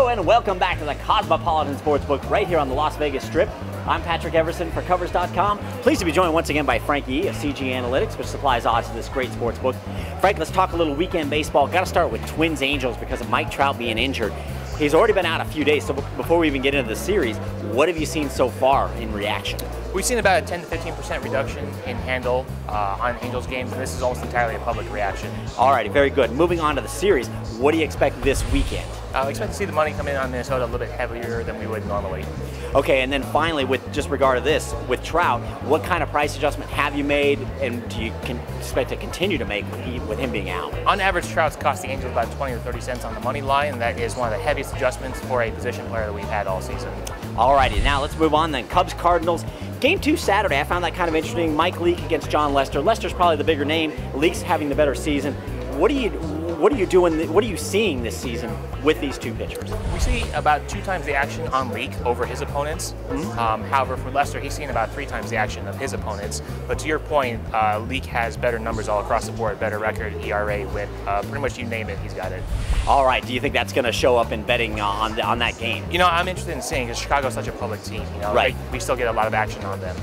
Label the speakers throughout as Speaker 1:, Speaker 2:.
Speaker 1: Hello and welcome back to the Cosmopolitan Sportsbook right here on the Las Vegas Strip. I'm Patrick Everson for Covers.com. Pleased to be joined once again by Frank E of CG Analytics, which supplies odds to this great sportsbook. Frank, let's talk a little weekend baseball. Got to start with Twins Angels because of Mike Trout being injured. He's already been out a few days, so before we even get into the series, what have you seen so far in reaction?
Speaker 2: We've seen about a 10 to 15% reduction in handle on Angels games, and this is almost entirely a public reaction.
Speaker 1: All right, very good. Moving on to the series, what do you expect this weekend?
Speaker 2: I expect to see the money come in on Minnesota a little bit heavier than we would normally.
Speaker 1: Okay, and then finally, with just regard to this, with Trout, what kind of price adjustment have you made, and do you expect to continue to make with him being out?
Speaker 2: On average, Trout's cost the Angels about 20 to 30 cents on the money line, and that is one of the heaviest adjustments for a position player that we've had all season.
Speaker 1: All righty, now let's move on then. Cubs-Cardinals. Game 2 Saturday, I found that kind of interesting. Mike Leake against John Lester. Lester's probably the bigger name. Leake's having the better season. What are you seeing this season with these two pitchers?
Speaker 2: We see about 2 times the action on Leake over his opponents. However, for Lester, he's seen about 3 times the action of his opponents. But to your point, Leake has better numbers all across the board, better record, ERA, WHIP, pretty much you name it, he's got it.
Speaker 1: All right, do you think that's going to show up in betting on that game?
Speaker 2: You know, I'm interested in seeing, because Chicago's such a public team. You know,
Speaker 1: right.
Speaker 2: We still get a lot of action on them.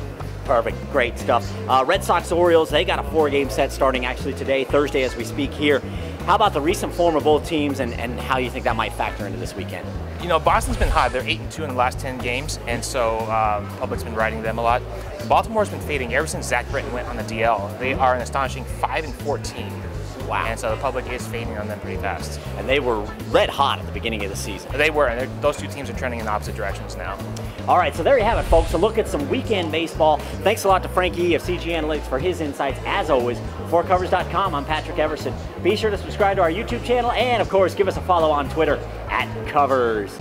Speaker 1: Perfect, great stuff. Red Sox-Orioles, they got a 4-game set starting actually today, Thursday as we speak here. How about the recent form of both teams and how you think that might factor into this weekend?
Speaker 2: You know, Boston's been hot. They're 8-2 in the last 10 games, and so public's been riding them a lot. Baltimore's been fading ever since Zach Britton went on the DL. They are an astonishing 5-14.
Speaker 1: Wow.
Speaker 2: And so the public is fading on them pretty fast.
Speaker 1: And they were red hot at the beginning of the season.
Speaker 2: They were, and those two teams are trending in opposite directions now.
Speaker 1: All right, so there you have it, folks. A look at some weekend baseball. Thanks a lot to Frank E of CG Analytics for his insights. As always, for Covers.com, I'm Patrick Everson. Be sure to subscribe to our YouTube channel and, of course, give us a follow on Twitter @Covers.